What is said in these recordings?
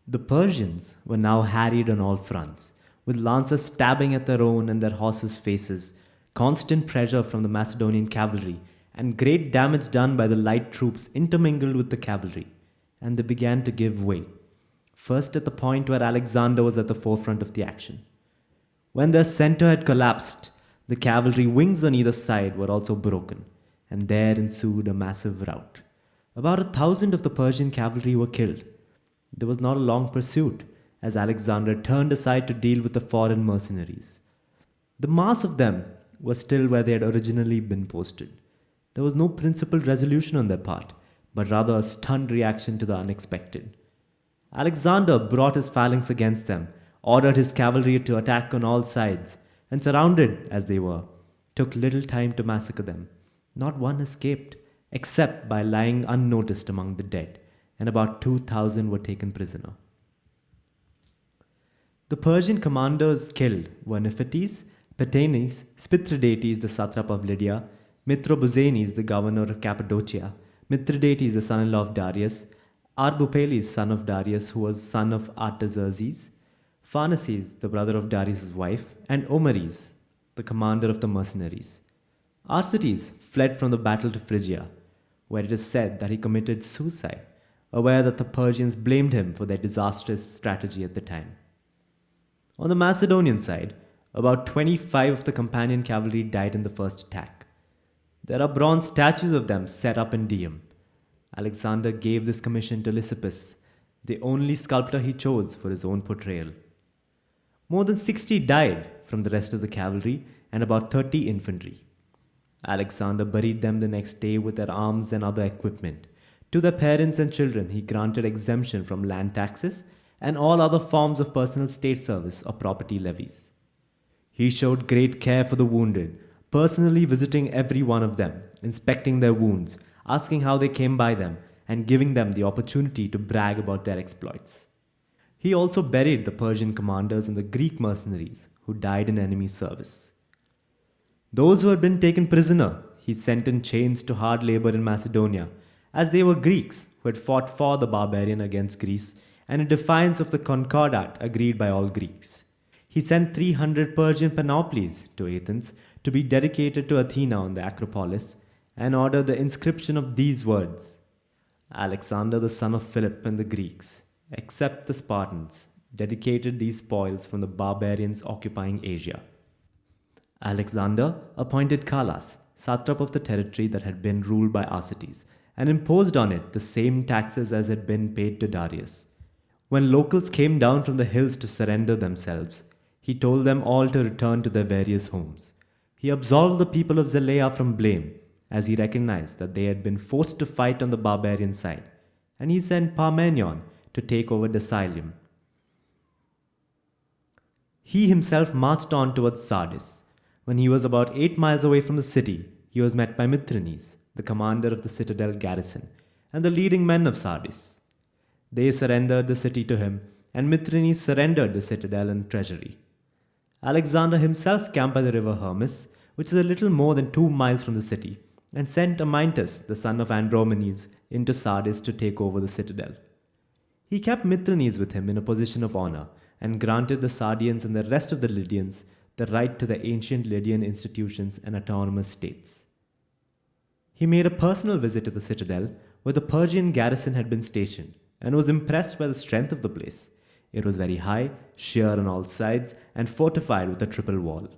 The Persians were now harried on all fronts, with lances stabbing at their own and their horses' faces, constant pressure from the Macedonian cavalry, and great damage done by the light troops intermingled with the cavalry, and they began to give way, first at the point where Alexander was at the forefront of the action. When their center had collapsed, the cavalry wings on either side were also broken, and there ensued a massive rout. About 1,000 of the Persian cavalry were killed. There was not a long pursuit, as Alexander turned aside to deal with the foreign mercenaries. The mass of them was still where they had originally been posted. There was no principled resolution on their part, but rather a stunned reaction to the unexpected. Alexander brought his phalanx against them, ordered his cavalry to attack on all sides, and surrounded as they were, took little time to massacre them. Not one escaped, except by lying unnoticed among the dead, and about 2,000 were taken prisoner. The Persian commanders killed were Nephates, Petanes, Spithridates, the satrap of Lydia, Mithrobuzanes, the governor of Cappadocia, Mithridates, the son-in-law of Darius, Arbupales, son of Darius, who was son of Artaxerxes, Pharnaces, the brother of Darius' wife, and Omares, the commander of the mercenaries. Arsaces fled from the battle to Phrygia, where it is said that he committed suicide, aware that the Persians blamed him for their disastrous strategy at the time. On the Macedonian side, about 25 of the companion cavalry died in the first attack. There are bronze statues of them set up in Dium. Alexander gave this commission to Lysippus, the only sculptor he chose for his own portrayal. More than 60 died from the rest of the cavalry and about 30 infantry. Alexander buried them the next day with their arms and other equipment. To their parents and children, he granted exemption from land taxes and all other forms of personal state service or property levies. He showed great care for the wounded, personally visiting every one of them, inspecting their wounds, asking how they came by them, and giving them the opportunity to brag about their exploits. He also buried the Persian commanders and the Greek mercenaries who died in enemy service. Those who had been taken prisoner, he sent in chains to hard labor in Macedonia, as they were Greeks who had fought for the barbarian against Greece and in defiance of the concordat agreed by all Greeks. He sent 300 Persian panoplies to Athens to be dedicated to Athena on the Acropolis and ordered the inscription of these words: Alexander, the son of Philip, and the Greeks, except the Spartans, dedicated these spoils from the barbarians occupying Asia. Alexander appointed Calas, satrap of the territory that had been ruled by Arsaces, and imposed on it the same taxes as had been paid to Darius. When locals came down from the hills to surrender themselves, he told them all to return to their various homes. He absolved the people of Zelea from blame, as he recognized that they had been forced to fight on the barbarian side, and he sent Parmenion to take over Decilium. He himself marched on towards Sardis. When he was about 8 miles away from the city, he was met by Mithranes, the commander of the citadel garrison, and the leading men of Sardis. They surrendered the city to him, and Mithranes surrendered the citadel and treasury. Alexander himself camped by the river Hermus, which is a little more than 2 miles from the city, and sent Amyntas, the son of Andromenes, into Sardis to take over the citadel. He kept Mithranes with him in a position of honor, and granted the Sardians and the rest of the Lydians the right to the ancient Lydian institutions and autonomous states. He made a personal visit to the citadel, where the Persian garrison had been stationed, and was impressed by the strength of the place. It was very high, sheer on all sides, and fortified with a triple wall.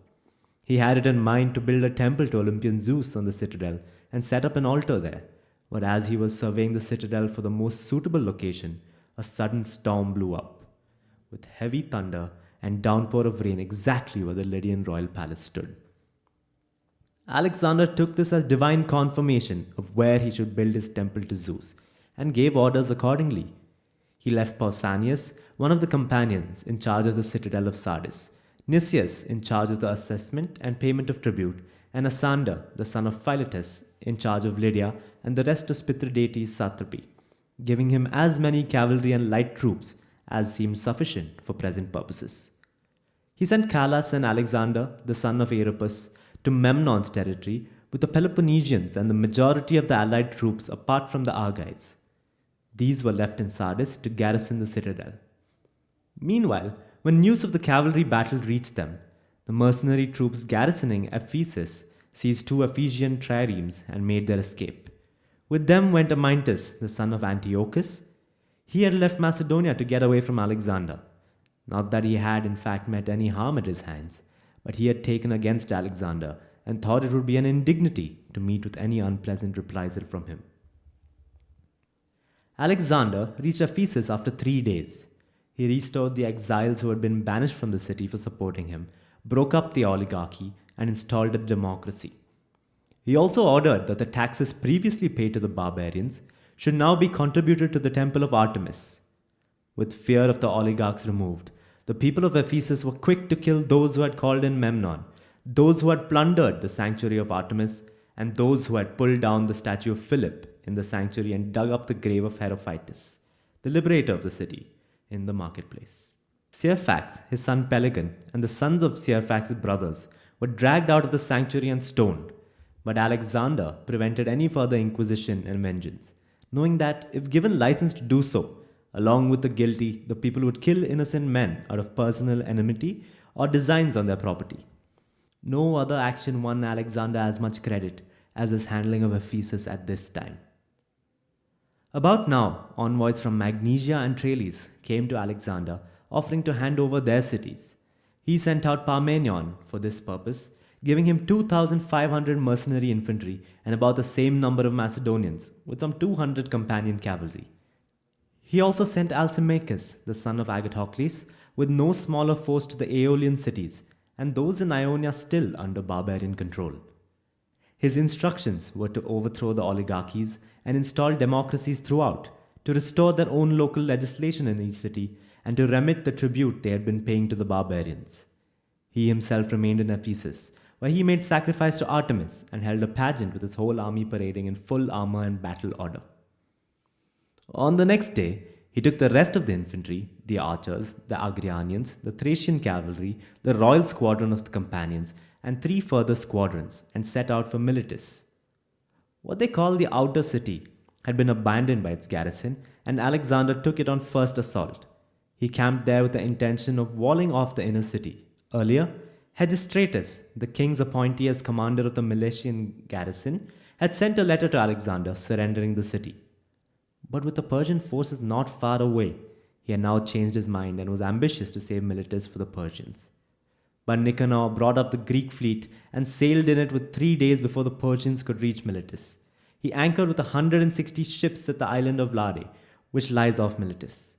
He had it in mind to build a temple to Olympian Zeus on the citadel and set up an altar there. But as he was surveying the citadel for the most suitable location, a sudden storm blew up, with heavy thunder and downpour of rain exactly where the Lydian royal palace stood. Alexander took this as divine confirmation of where he should build his temple to Zeus, and gave orders accordingly. He left Pausanias, one of the companions, in charge of the citadel of Sardis, Nicias in charge of the assessment and payment of tribute, and Asander, the son of Philetus, in charge of Lydia and the rest of Spithridates' satrapy, giving him as many cavalry and light troops as seemed sufficient for present purposes. He sent Calas and Alexander, the son of Aeropus, to Memnon's territory with the Peloponnesians and the majority of the allied troops apart from the Argives. These were left in Sardis to garrison the citadel. Meanwhile, when news of the cavalry battle reached them, the mercenary troops garrisoning Ephesus seized two Ephesian triremes and made their escape. With them went Amyntas, the son of Antiochus. He had left Macedonia to get away from Alexander. Not that he had in fact met any harm at his hands, but he had taken against Alexander and thought it would be an indignity to meet with any unpleasant reprisal from him. Alexander reached Ephesus after 3 days. He restored the exiles who had been banished from the city for supporting him, broke up the oligarchy, and installed a democracy. He also ordered that the taxes previously paid to the barbarians should now be contributed to the temple of Artemis. With fear of the oligarchs removed, the people of Ephesus were quick to kill those who had called in Memnon, those who had plundered the sanctuary of Artemis, and those who had pulled down the statue of Philip in the sanctuary and dug up the grave of Herophitus, the liberator of the city, in the marketplace. Searphax, his son Pelagon, and the sons of Searphax's brothers were dragged out of the sanctuary and stoned, but Alexander prevented any further inquisition and vengeance, knowing that if given license to do so, along with the guilty, the people would kill innocent men out of personal enmity or designs on their property. No other action won Alexander as much credit as his handling of Ephesus at this time. About now, envoys from Magnesia and Tralles came to Alexander, offering to hand over their cities. He sent out Parmenion for this purpose, giving him 2,500 mercenary infantry and about the same number of Macedonians, with some 200 companion cavalry. He also sent Alcimachus, the son of Agathocles, with no smaller force to the Aeolian cities, and those in Ionia still under barbarian control. His instructions were to overthrow the oligarchies and install democracies throughout, to restore their own local legislation in each city, and to remit the tribute they had been paying to the barbarians. He himself remained in Ephesus, where he made sacrifice to Artemis and held a pageant with his whole army parading in full armor and battle order. On the next day, he took the rest of the infantry, the archers, the Agrianians, the Thracian cavalry, the royal squadron of the companions, and 3 further squadrons, and set out for Miletus. What they call the outer city had been abandoned by its garrison, and Alexander took it on first assault. He camped there with the intention of walling off the inner city. Earlier, Hegesistratus, the king's appointee as commander of the Milesian garrison, had sent a letter to Alexander surrendering the city. But with the Persian forces not far away, he had now changed his mind and was ambitious to save Miletus for the Persians. But Nicanor brought up the Greek fleet and sailed in it with 3 days before the Persians could reach Miletus. He anchored with 160 ships at the island of Lade, which lies off Miletus.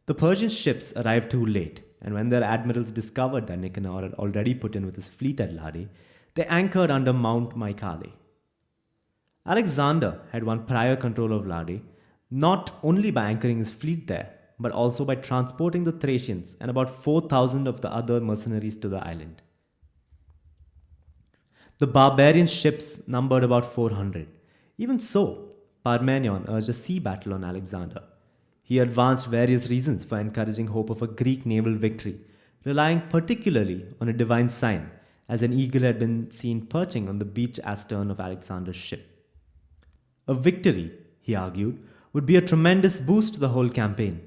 The Persian ships arrived too late, and when their admirals discovered that Nicanor had already put in with his fleet at Lade, they anchored under Mount Mycale. Alexander had won prior control of Lade, not only by anchoring his fleet there, but also by transporting the Thracians and about 4,000 of the other mercenaries to the island. The barbarian ships numbered about 400. Even so, Parmenion urged a sea battle on Alexander. He advanced various reasons for encouraging hope of a Greek naval victory, relying particularly on a divine sign, as an eagle had been seen perching on the beach astern of Alexander's ship. A victory, he argued, would be a tremendous boost to the whole campaign,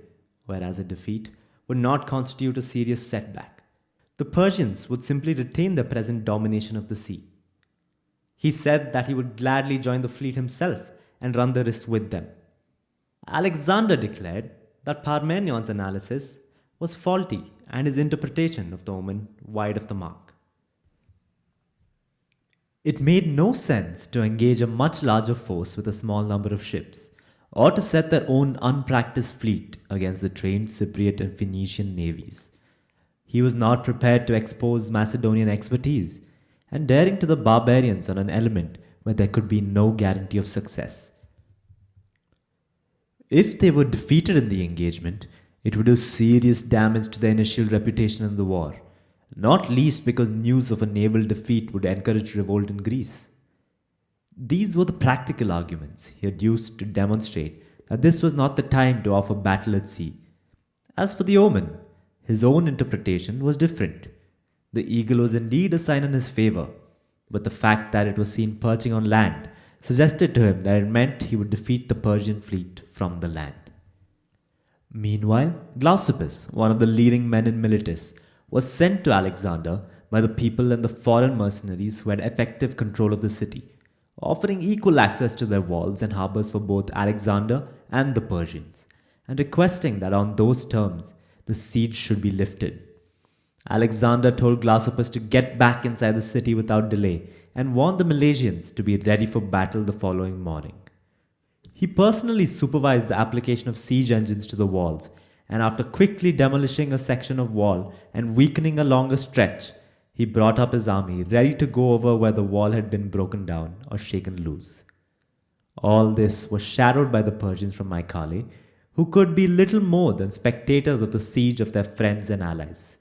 whereas a defeat would not constitute a serious setback. The Persians would simply retain their present domination of the sea. He said that he would gladly join the fleet himself and run the risk with them. Alexander declared that Parmenion's analysis was faulty and his interpretation of the omen wide of the mark. It made no sense to engage a much larger force with a small number of ships, or to set their own unpracticed fleet against the trained Cypriot and Phoenician navies. He was not prepared to expose Macedonian expertise, and daring to the barbarians on an element where there could be no guarantee of success. If they were defeated in the engagement, it would do serious damage to their initial reputation in the war, not least because news of a naval defeat would encourage revolt in Greece. These were the practical arguments he had used to demonstrate that this was not the time to offer battle at sea. As for the omen, his own interpretation was different. The eagle was indeed a sign in his favor, but the fact that it was seen perching on land suggested to him that it meant he would defeat the Persian fleet from the land. Meanwhile, Glaucopus, one of the leading men in Miletus, was sent to Alexander by the people and the foreign mercenaries who had effective control of the city, offering equal access to their walls and harbors for both Alexander and the Persians, and requesting that on those terms the siege should be lifted. Alexander told Glaucopus to get back inside the city without delay and warned the Milesians to be ready for battle the following morning. He personally supervised the application of siege engines to the walls, and after quickly demolishing a section of wall and weakening a longer stretch, he brought up his army ready to go over where the wall had been broken down or shaken loose. All this was shadowed by the Persians from Mycale, who could be little more than spectators of the siege of their friends and allies.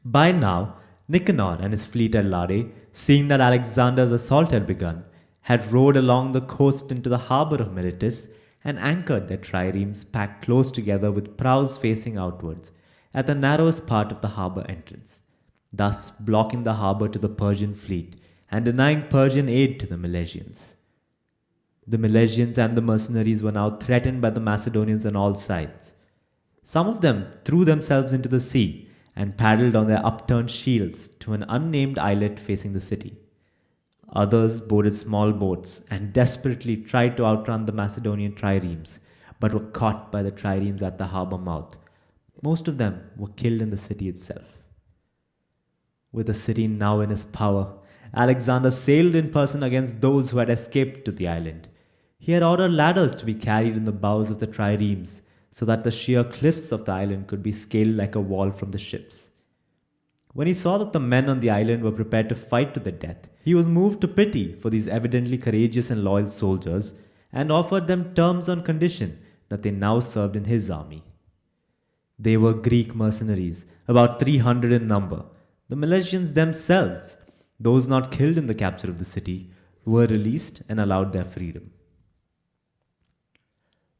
By now, Nicanor and his fleet at Lade, seeing that Alexander's assault had begun, had rowed along the coast into the harbour of Miletus and anchored their triremes packed close together with prows facing outwards at the narrowest part of the harbour entrance, thus blocking the harbour to the Persian fleet and denying Persian aid to the Milesians. The Milesians and the mercenaries were now threatened by the Macedonians on all sides. Some of them threw themselves into the sea and paddled on their upturned shields to an unnamed islet facing the city. Others boarded small boats and desperately tried to outrun the Macedonian triremes, but were caught by the triremes at the harbour mouth. Most of them were killed in the city itself. With the city now in his power, Alexander sailed in person against those who had escaped to the island. He had ordered ladders to be carried in the bows of the triremes, so that the sheer cliffs of the island could be scaled like a wall from the ships. When he saw that the men on the island were prepared to fight to the death, he was moved to pity for these evidently courageous and loyal soldiers and offered them terms on condition that they now served in his army. They were Greek mercenaries, about 300 in number. The Milesians themselves, those not killed in the capture of the city, were released and allowed their freedom.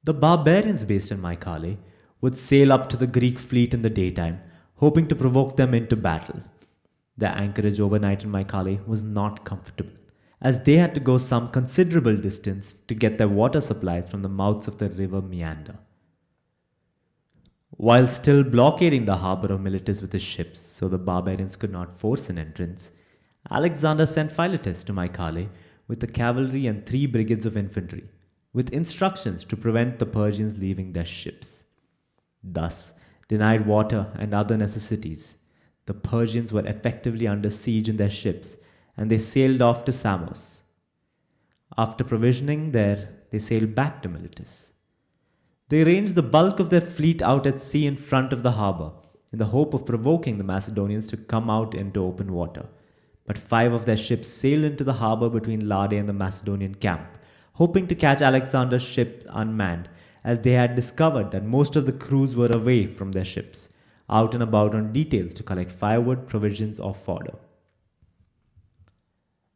The barbarians based in Mycale would sail up to the Greek fleet in the daytime, hoping to provoke them into battle. Their anchorage overnight in Mycale was not comfortable, as they had to go some considerable distance to get their water supplies from the mouths of the river Meander. While still blockading the harbour of Miletus with his ships so the barbarians could not force an entrance, Alexander sent Philotas to Mycale with the cavalry and 3 brigades of infantry, with instructions to prevent the Persians leaving their ships. Thus, denied water and other necessities, the Persians were effectively under siege in their ships, and they sailed off to Samos. After provisioning there, they sailed back to Miletus. They arranged the bulk of their fleet out at sea in front of the harbour, in the hope of provoking the Macedonians to come out into open water. But 5 of their ships sailed into the harbour between Lade and the Macedonian camp, hoping to catch Alexander's ship unmanned, as they had discovered that most of the crews were away from their ships, out and about on details to collect firewood, provisions, or fodder.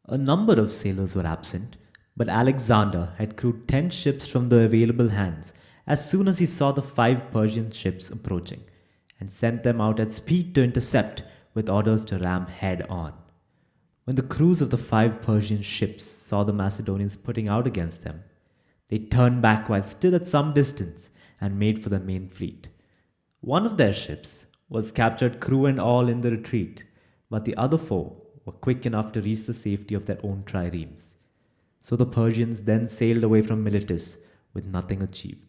A number of sailors were absent, but Alexander had crewed 10 ships from the available hands as soon as he saw the 5 Persian ships approaching, and sent them out at speed to intercept with orders to ram head on. When the crews of the 5 Persian ships saw the Macedonians putting out against them, they turned back while still at some distance and made for the main fleet. One of their ships was captured, crew and all, in the retreat, but the other 4 were quick enough to reach the safety of their own triremes. So the Persians then sailed away from Miletus with nothing achieved.